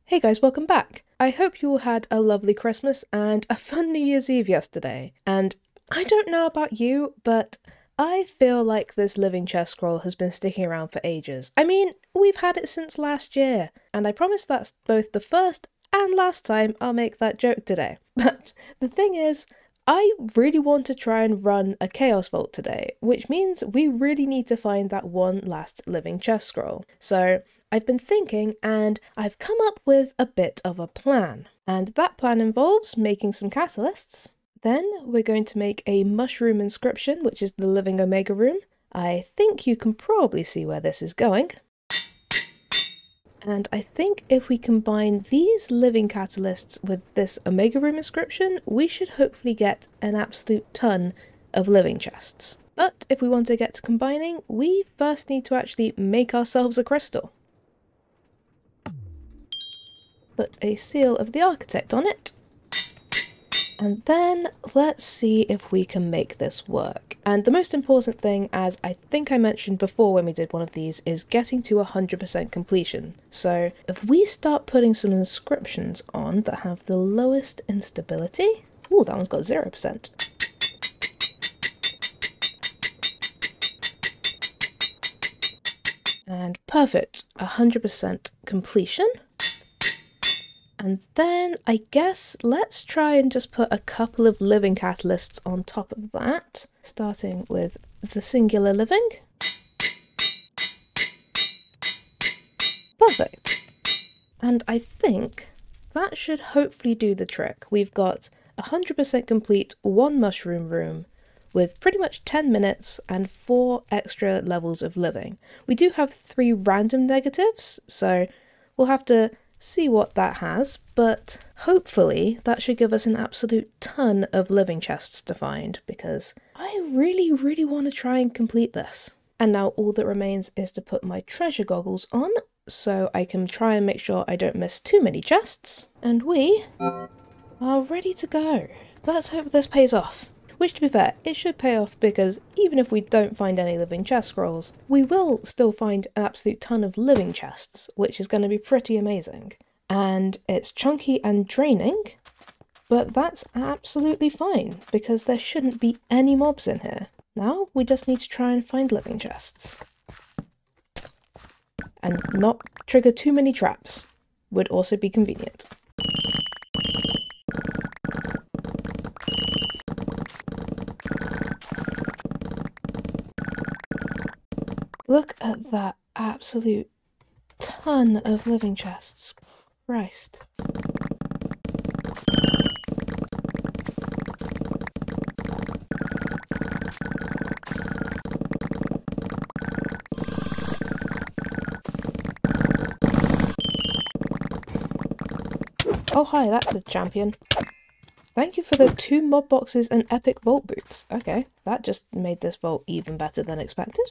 Hey guys, welcome back! I hope you all had a lovely Christmas and a fun New Year's Eve yesterday. And I don't know about you, but I feel like this living chest scroll has been sticking around for ages. I mean, we've had it since last year, and I promise that's both the first and last time I'll make that joke today. But the thing is, I really want to try and run a Chaos Vault today, which means we really need to find that one last living chest scroll. So I've been thinking and I've come up with a bit of a plan. And that plan involves making some catalysts. Then we're going to make a mushroom inscription, which is the living omega room. I think you can probably see where this is going. And I think if we combine these living catalysts with this omega room inscription, we should hopefully get an absolute ton of living chests. But if we want to get to combining, we first need to actually make ourselves a crystal. Put a seal of the architect on it. And then let's see if we can make this work. And the most important thing, as I think I mentioned before when we did one of these, is getting to 100% completion. So if we start putting some inscriptions on that have the lowest instability... Ooh, that one's got 0%. And perfect, 100% completion. And then, I guess, let's try and just put a couple of living catalysts on top of that, starting with the singular living. Perfect. And I think that should hopefully do the trick. We've got 100% complete one mushroom room with pretty much 10 minutes and 4 extra levels of living. We do have 3 random negatives, so we'll have to see what that has, but hopefully that should give us an absolute ton of living chests to find, because I really want to try and complete this. And now all that remains is to put my treasure goggles on, so I can try and make sure I don't miss too many chests, and we are ready to go. Let's hope this pays off. Which, to be fair, it should pay off, because even if we don't find any living chest scrolls, we will still find an absolute ton of living chests, which is going to be pretty amazing. And it's chunky and draining, but that's absolutely fine, because there shouldn't be any mobs in here. Now we just need to try and find living chests. And not trigger too many traps would also be convenient. Look at that absolute ton of living chests. Christ. Oh hi, that's a champion. Thank you for the 2 mob boxes and epic vault boots. Okay, that just made this vault even better than expected.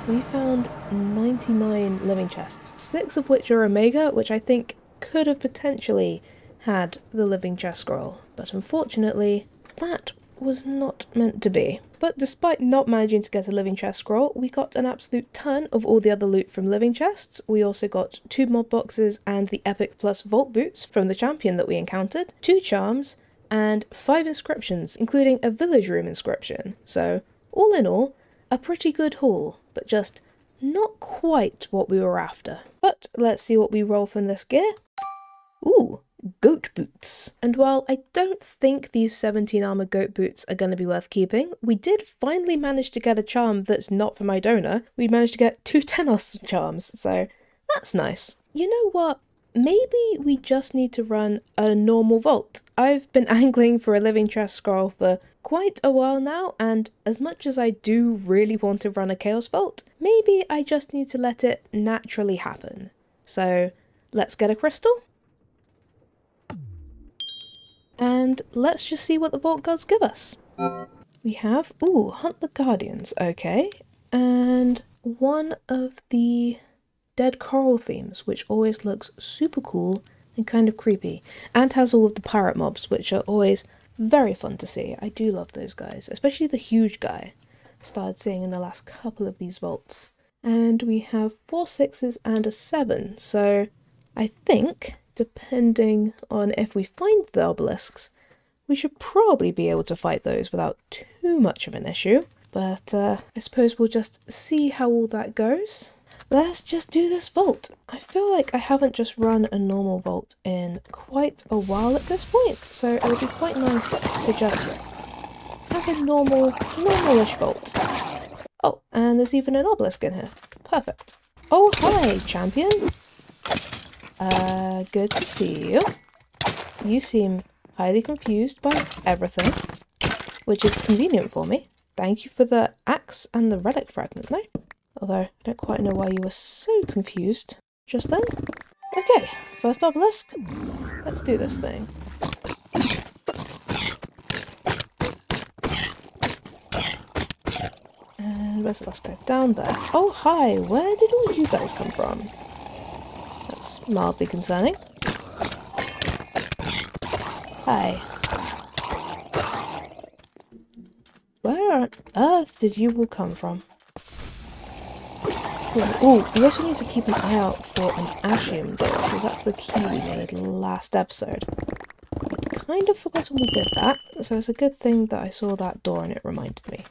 We found 99 living chests, 6 of which are Omega, which I think could have potentially had the living chest scroll, but unfortunately that was not meant to be. But despite not managing to get a living chest scroll, we got an absolute ton of all the other loot from living chests. We also got 2 mod boxes and the epic plus vault boots from the champion that we encountered, 2 charms, and 5 inscriptions, including a village room inscription. So all in all, a pretty good haul, but just not quite what we were after. But let's see what we roll from this gear. Ooh, goat boots. And while I don't think these 17 armor goat boots are going to be worth keeping, we did finally manage to get a charm that's not from my donor. We managed to get 2 Tenos charms, so that's nice. You know what? Maybe we just need to run a normal vault. I've been angling for a living chest scroll for quite a while now, and as much as I do really want to run a chaos vault, maybe I just need to let it naturally happen. So let's get a crystal. And let's just see what the vault gods give us. We have, ooh, hunt the guardians, okay. And one of the dead coral themes, which always looks super cool and kind of creepy, and has all of the pirate mobs, which are always very fun to see. I do love those guys, especially the huge guy. Started seeing in the last couple of these vaults. And we have 4 6s and a 7, so I think, depending on if we find the obelisks, we should probably be able to fight those without too much of an issue. But I suppose we'll just see how all that goes. Let's just do this vault. I feel like I haven't just run a normal vault in quite a while at this point, so it would be quite nice to just have a normal-ish vault. Oh, and there's even an obelisk in here. Perfect. Oh, hi, champion. Good to see you. You seem highly confused by everything, which is convenient for me. Thank you for the axe and the relic fragment, though. Although, I don't quite know why you were so confused just then. Okay, first obelisk. Let's do this thing. And let's go down there. Oh, hi! Where did all you guys come from? That's mildly concerning. Hi. Where on earth did you all come from? Oh, we also need to keep an eye out for an Ashium door, because that's the key we made last episode. I kind of forgot when we did that, so it's a good thing that I saw that door and it reminded me.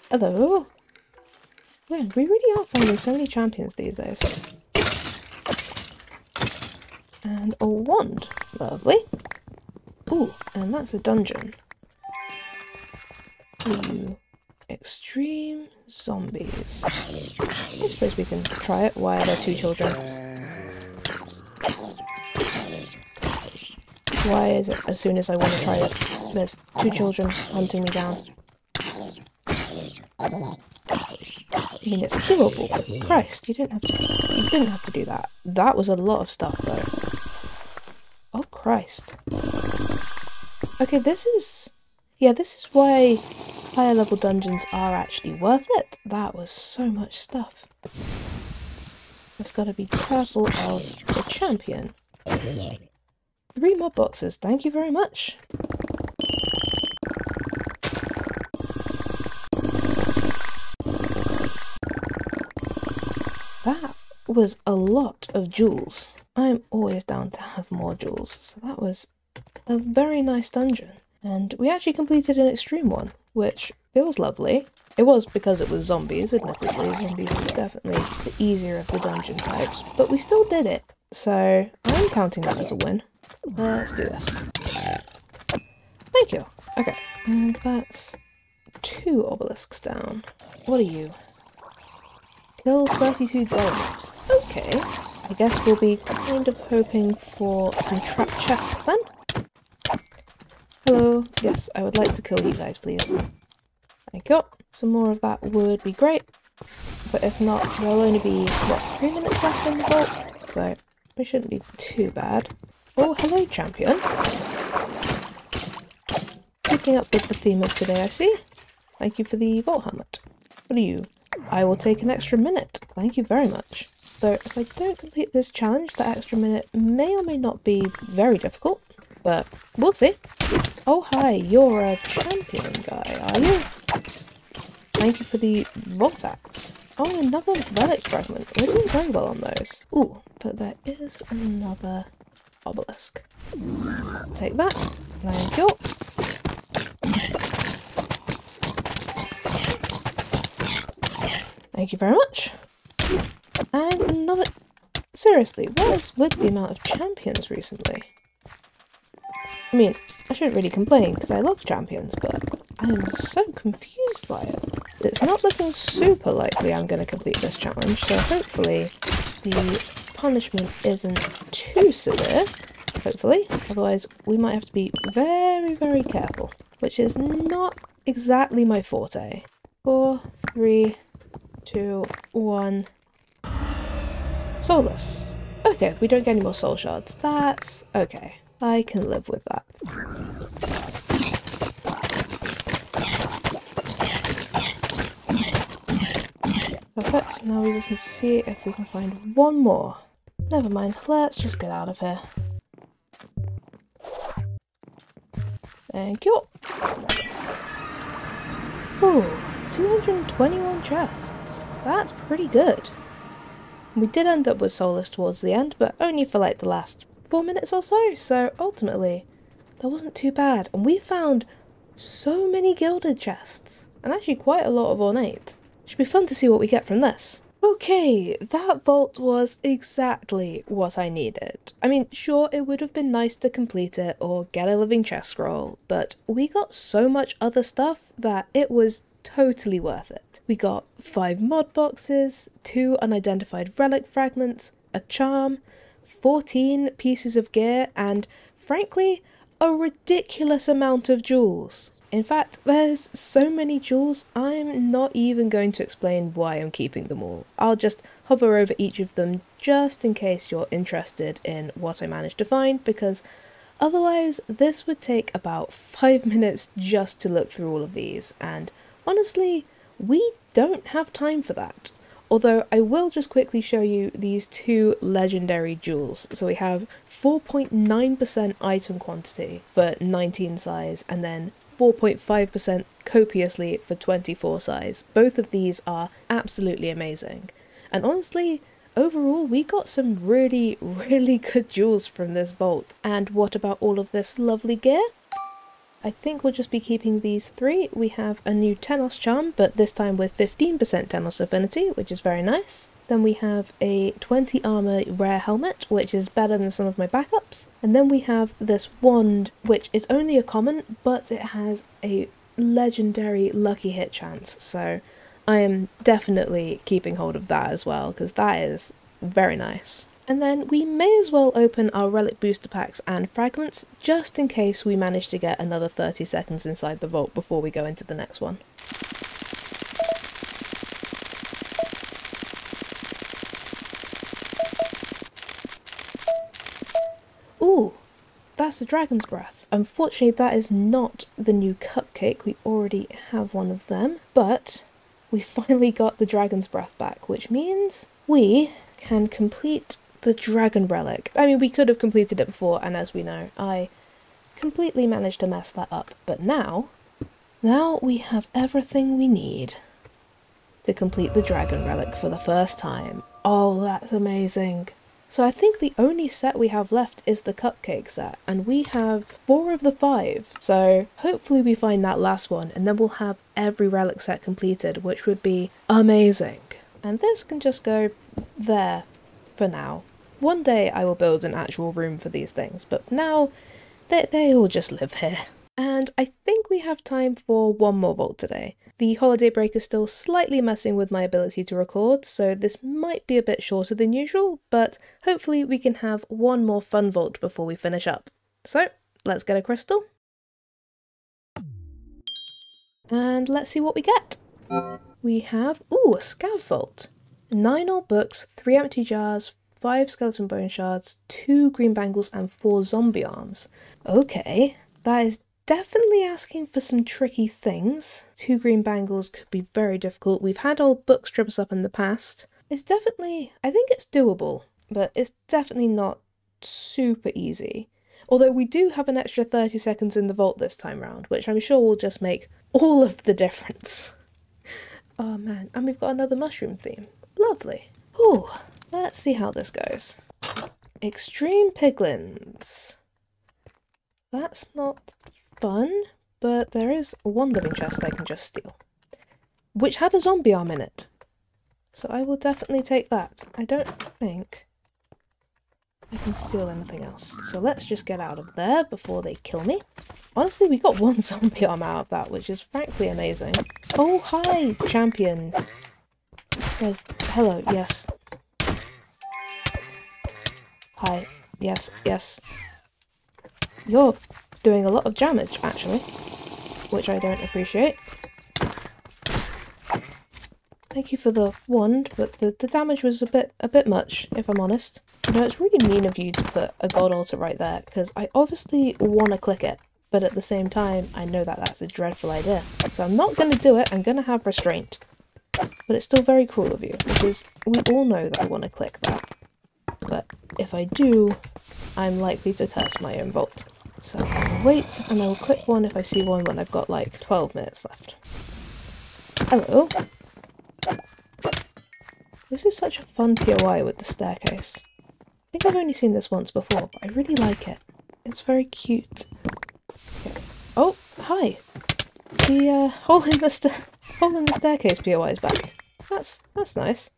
Hello? Yeah, we really are finding so many champions these days. And a wand. Lovely. Ooh, and that's a dungeon. Ooh. Extreme zombies. I suppose we can try it. Why are there 2 children? Why is it as soon as I want to try this, there's 2 children hunting me down? I mean, it's doable, but Christ, you didn't have to do that. That was a lot of stuff, though. Oh, Christ. Okay, this is why higher level dungeons are actually worth it. That was so much stuff. Just gotta be careful of the champion. 3 mod boxes, thank you very much. That was a lot of jewels. I'm always down to have more jewels, so that was a very nice dungeon. And we actually completed an extreme one, which feels lovely. It was because it was zombies, admittedly. Zombies is definitely the easier of the dungeon types, but we still did it. So I'm counting that as a win. Let's do this. Thank you. Okay, and that's 2 obelisks down. What are you? Kill 32 golems. Okay, I guess we'll be kind of hoping for some trap chests then. Hello. Yes, I would like to kill you guys, please. Thank you. Some more of that would be great. But if not, there'll only be, what, 3 minutes left in the vault? So, it shouldn't be too bad. Oh, hello, champion. Keeping up with the theme of today, I see. Thank you for the vault helmet. What are you? I will take an extra minute. Thank you very much. Though, if I don't complete this challenge, that extra minute may or may not be very difficult. But we'll see. Oh, hi, you're a champion guy, are you? Thank you for the vault axe. Oh, another relic fragment. We're doing very well on those. Ooh, but there is another obelisk. Take that. Thank you. Thank you very much. And another... Seriously, what is with the amount of champions recently? I mean, I shouldn't really complain because I love champions, but I'm so confused by it. It's not looking super likely I'm going to complete this challenge, so hopefully the punishment isn't too severe. Hopefully. Otherwise, we might have to be very, very careful, which is not exactly my forte. 4, 3, 2, 1. Soulless. Okay, we don't get any more soul shards. That's okay. I can live with that. Perfect. Now we just need to see if we can find one more. Never mind, let's just get out of here. Thank you. Ooh, 221 chests. That's pretty good. We did end up with Solus towards the end, but only for like the last 4 minutes or so, so ultimately that wasn't too bad. And we found so many gilded chests, and actually quite a lot of ornate. Should be fun to see what we get from this. Okay, that vault was exactly what I needed. I mean, sure, it would have been nice to complete it or get a living chest scroll, but we got so much other stuff that it was totally worth it. We got 5 mod boxes, 2 unidentified relic fragments, a charm, 14 pieces of gear, and frankly, a ridiculous amount of jewels. In fact, there's so many jewels, I'm not even going to explain why I'm keeping them all. I'll just hover over each of them just in case you're interested in what I managed to find, because otherwise this would take about 5 minutes just to look through all of these, and honestly, we don't have time for that. Although I will just quickly show you these 2 legendary jewels. So we have 4.9% item quantity for 19 size, and then 4.5% copiously for 24 size. Both of these are absolutely amazing. And honestly, overall we got some really good jewels from this vault. And what about all of this lovely gear? I think we'll just be keeping these 3. We have a new Tenos charm, but this time with 15% Tenos affinity, which is very nice. Then we have a 20 armor rare helmet, which is better than some of my backups. And then we have this wand, which is only a common, but it has a legendary lucky hit chance. So I am definitely keeping hold of that as well, because that is very nice. And then we may as well open our relic booster packs and fragments, just in case we manage to get another 30 seconds inside the vault before we go into the next one. Ooh, that's a dragon's breath. Unfortunately, that is not the new cupcake. We already have one of them, but we finally got the dragon's breath back, which means we can complete the dragon relic. I mean, we could have completed it before, and as we know, I completely managed to mess that up. But now we have everything we need to complete the dragon relic for the first time. Oh, that's amazing. So I think the only set we have left is the cupcake set, and we have 4 of the 5. So hopefully we find that last one, and then we'll have every relic set completed, which would be amazing. And this can just go there for now. One day I will build an actual room for these things, but for now, they all just live here. And I think we have time for one more vault today. The holiday break is still slightly messing with my ability to record, so this might be a bit shorter than usual, but hopefully we can have one more fun vault before we finish up. So, let's get a crystal. And let's see what we get. We have, ooh, a scav vault. 9 old books, 3 empty jars, 5 skeleton bone shards, 2 green bangles, and 4 zombie arms. Okay, that is definitely asking for some tricky things. 2 green bangles could be very difficult. We've had old books trip us up in the past. It's definitely, I think it's doable, but it's definitely not super easy. Although we do have an extra 30 seconds in the vault this time round, which I'm sure will just make all of the difference. Oh man, and we've got another mushroom theme. Lovely. Ooh, let's see how this goes. Extreme piglins. That's not fun, but there is one living chest I can just steal, which had a zombie arm in it. So I will definitely take that. I don't think I can steal anything else. So let's just get out of there before they kill me. Honestly, we got 1 zombie arm out of that, which is frankly amazing. Oh, hi, champion. Hello, yes. Hi, yes, yes. You're doing a lot of damage, actually, which I don't appreciate. Thank you for the wand, but the damage was a bit much, if I'm honest. You know, it's really mean of you to put a god altar right there, because I obviously want to click it, but at the same time, I know that that's a dreadful idea. So I'm not going to do it, I'm going to have restraint. But it's still very cruel of you, because we all know that I want to click that. But if I do, I'm likely to curse my own vault. So I'll wait, and I will click one if I see one when I've got like 12 minutes left. Hello. This is such a fun POI with the staircase. I think I've only seen this once before, but I really like it. It's very cute. Okay. Oh, hi! The hole in the staircase POI is back. That's nice.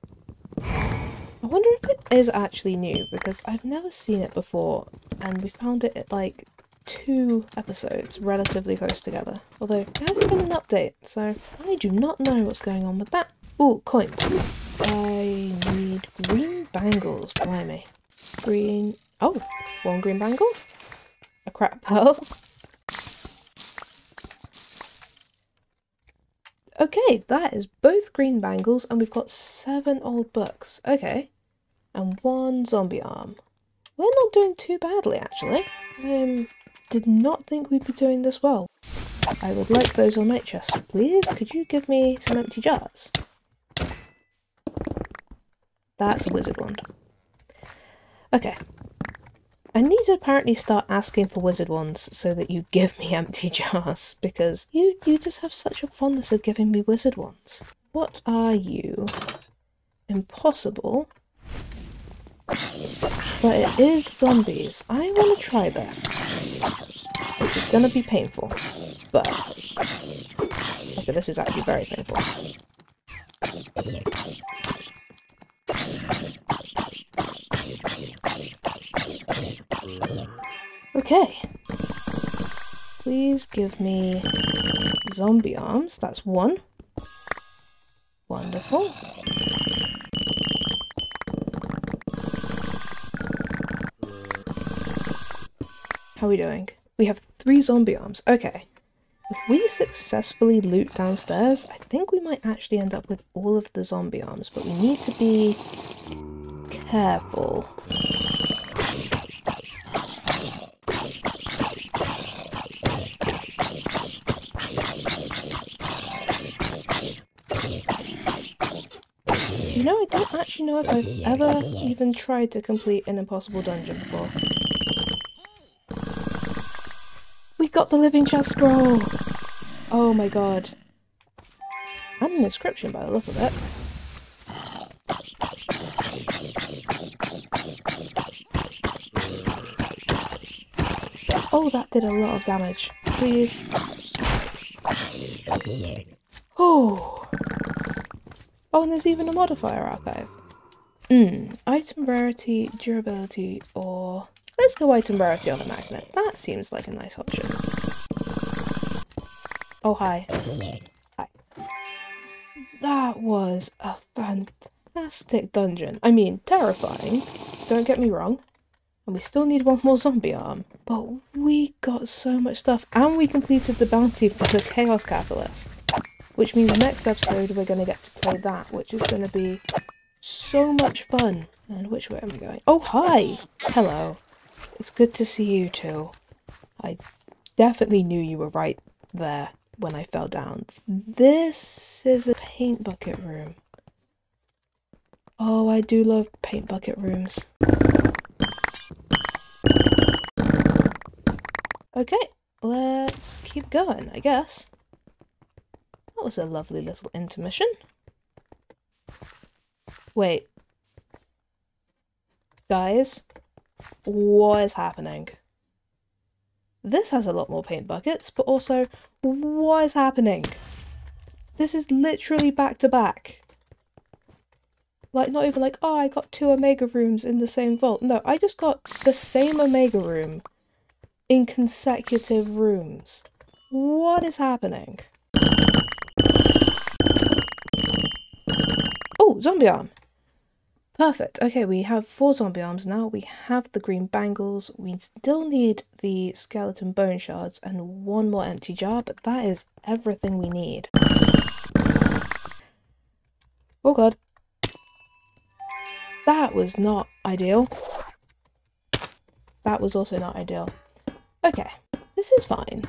I wonder if it is actually new, because I've never seen it before, and we found it at like 2 episodes relatively close together. Although there hasn't been an update, so I do not know what's going on with that. Ooh, coins. I need green bangles, blimey. Green... oh, 1 green bangle? A crap pearl? Okay, that is both green bangles, and we've got 7 old books. Okay. And 1 zombie arm. We're not doing too badly, actually. Did not think we'd be doing this well. I would like those on night chests, please. Could you give me some empty jars? That's a wizard wand. Okay. I need to apparently start asking for wizard wands so that you give me empty jars, because you just have such a fondness of giving me wizard wands. What are you? Impossible. But it is zombies. I want to try this. This is going to be painful. But... okay, this is actually very painful. Okay. Please give me zombie arms. That's 1. Wonderful. How are we doing? We have 3 zombie arms. Okay. If we successfully loot downstairs, I think we might actually end up with all of the zombie arms, but we need to be careful. You know, I don't actually know if I've ever even tried to complete an impossible dungeon before. We got the living chest scroll! Oh my god. And an inscription by the look of it. Oh, that did a lot of damage. Please. Oh. Oh, and there's even a modifier archive. Item rarity, durability, or... let's go item rarity on the magnet. That seems like a nice option. Oh, hi. Hi. That was a fantastic dungeon. I mean, terrifying. Don't get me wrong. And we still need 1 more zombie arm. But we got so much stuff. And we completed the bounty for the Chaos Catalyst. Which means next episode we're going to get to play that, which is going to be so much fun. And which way am I going? Oh, hi! Hello. It's good to see you too. I definitely knew you were right there when I fell down. This is a paint bucket room. Oh, I do love paint bucket rooms. Okay, let's keep going, I guess. That was a lovely little intermission. Wait. Guys, what is happening? This has a lot more paint buckets, but also, what is happening? This is literally back to back. Like, not even like, oh, I got 2 Omega rooms in the same vault. No, I just got the same Omega room in consecutive rooms. What is happening? Oh, zombie arm! Perfect. Okay, we have 4 zombie arms now. We have the green bangles. We still need the skeleton bone shards and 1 more empty jar, but that is everything we need. Oh god. That was not ideal. That was also not ideal. Okay, this is fine.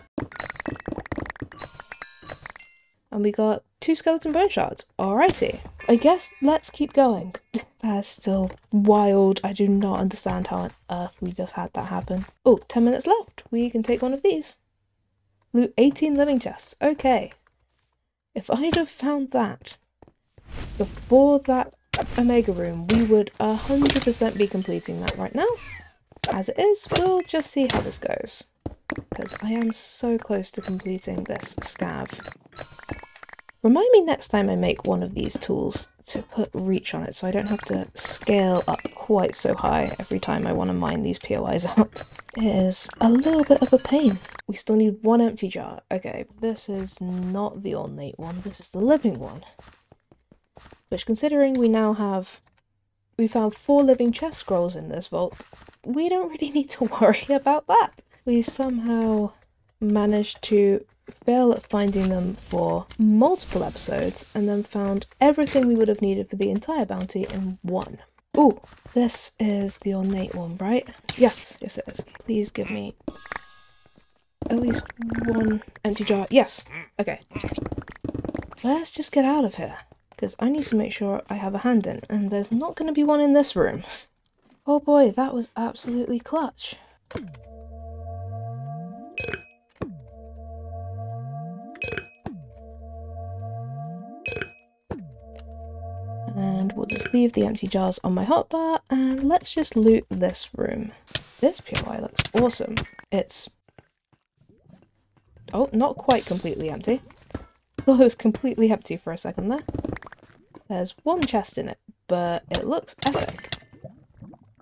And we got 2 skeleton bone shards. Alrighty. I guess let's keep going. That's still wild. I do not understand how on earth we just had that happen. Oh, 10 minutes left. We can take one of these. Loot 18 living chests. Okay. If I'd have found that before that Omega room, we would 100% be completing that right now. As it is, we'll just see how this goes. Because I am so close to completing this scav. Remind me next time I make one of these tools to put reach on it so I don't have to scale up quite so high every time I want to mine these POIs out. It is a little bit of a pain. We still need 1 empty jar. Okay, this is not the ornate one, this is the living one. Which, considering we found 4 living chest scrolls in this vault, we don't really need to worry about that. We somehow managed to fail at finding them for multiple episodes and then found everything we would have needed for the entire bounty in one. Ooh, this is the ornate one, right? Yes, yes it is. Please give me at least 1 empty jar. Yes! Okay. Let's just get out of here, because I need to make sure I have a hand in, and there's not going to be one in this room. Oh boy, that was absolutely clutch. And we'll just leave the empty jars on my hotbar, and let's just loot this room. This POI looks awesome. It's... oh, not quite completely empty. Thought it was completely empty for a second there. There's 1 chest in it, but it looks epic.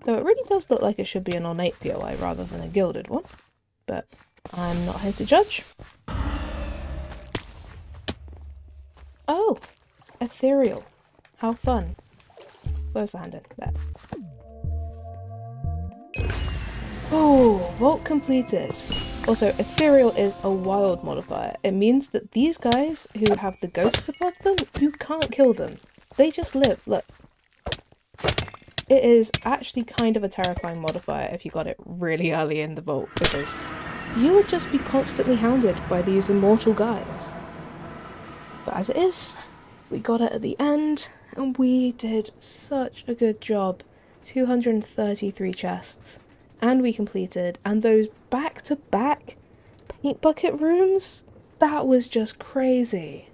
Though it really does look like it should be an ornate POI rather than a gilded one. But I'm not here to judge. Oh! Ethereal. How fun. Where's the hand in? There. Oh, vault completed. Also, ethereal is a wild modifier. It means that these guys who have the ghosts above them, you can't kill them. They just live. Look. It is actually kind of a terrifying modifier if you got it really early in the vault, because you would just be constantly hounded by these immortal guys. But as it is, we got it at the end, and we did such a good job. 233 chests. And we completed, and those back-to-back paint bucket rooms? That was just crazy.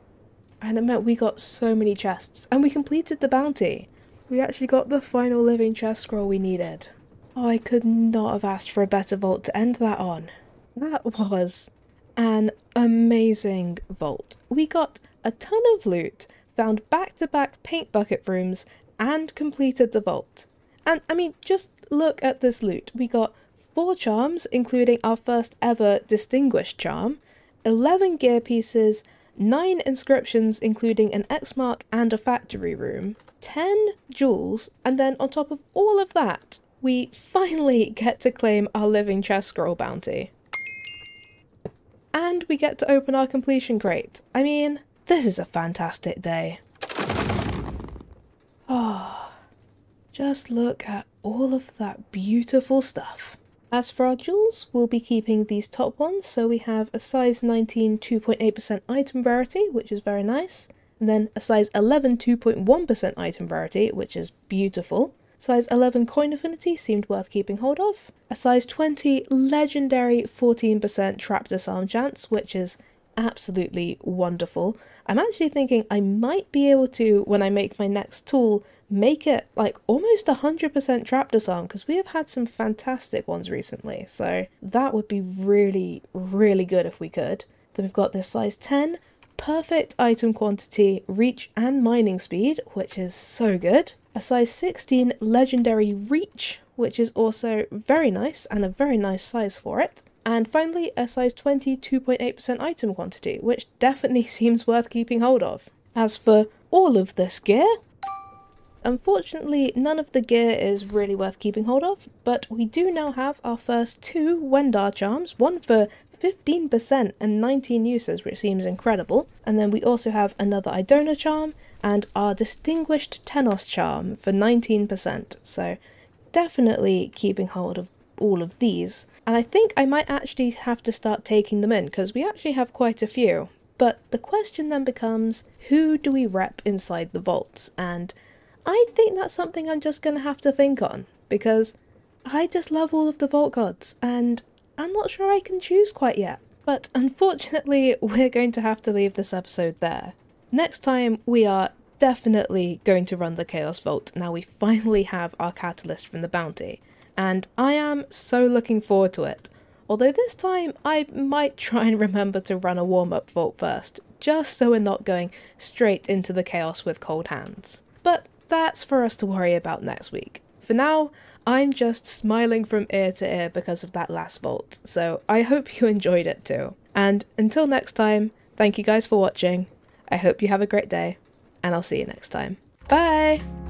And it meant we got so many chests, and we completed the bounty. We actually got the final living chest scroll we needed. Oh, I could not have asked for a better vault to end that on. That was an amazing vault. We got a ton of loot, found back-to-back paint bucket rooms, and completed the vault. And, I mean, just look at this loot. We got 4 charms, including our first ever distinguished charm, 11 gear pieces, 9 inscriptions, including an X mark and a factory room, 10 jewels, and then on top of all of that, we finally get to claim our living chest scroll bounty. And we get to open our completion crate. I mean, this is a fantastic day. Oh. Just look at all of that beautiful stuff. As for our jewels, we'll be keeping these top ones, so we have a size 19 2.8% item rarity, which is very nice, and then a size 11 2.1% item rarity, which is beautiful. Size 11 coin affinity seemed worth keeping hold of. A size 20 legendary 14% trap disarm chance, which is absolutely wonderful. I'm actually thinking I might be able to, when I make my next tool, make it like almost 100% trap disarm, because we have had some fantastic ones recently, so that would be really, really good if we could. Then we've got this size 10, perfect item quantity, reach and mining speed, which is so good. A size 16 legendary reach, which is also very nice and a very nice size for it. And finally a size 20 2.8% item quantity, which definitely seems worth keeping hold of. As for all of this gear, unfortunately, none of the gear is really worth keeping hold of, but we do now have our first 2 Wendar charms, one for 15% and 19 uses, which seems incredible. And then we also have another Idona charm and our distinguished Tenos charm for 19%, so definitely keeping hold of all of these. And I think I might actually have to start taking them in, because we actually have quite a few. But the question then becomes, who do we rep inside the vaults? And I think that's something I'm just going to have to think on, because I just love all of the vault gods, and I'm not sure I can choose quite yet. But unfortunately, we're going to have to leave this episode there. Next time, we are definitely going to run the Chaos Vault now we finally have our catalyst from the bounty, and I am so looking forward to it. Although this time I might try and remember to run a warm-up vault first, just so we're not going straight into the chaos with cold hands. But that's for us to worry about next week. For now, I'm just smiling from ear to ear because of that last vault, so I hope you enjoyed it too. And until next time, thank you guys for watching, I hope you have a great day, and I'll see you next time. Bye!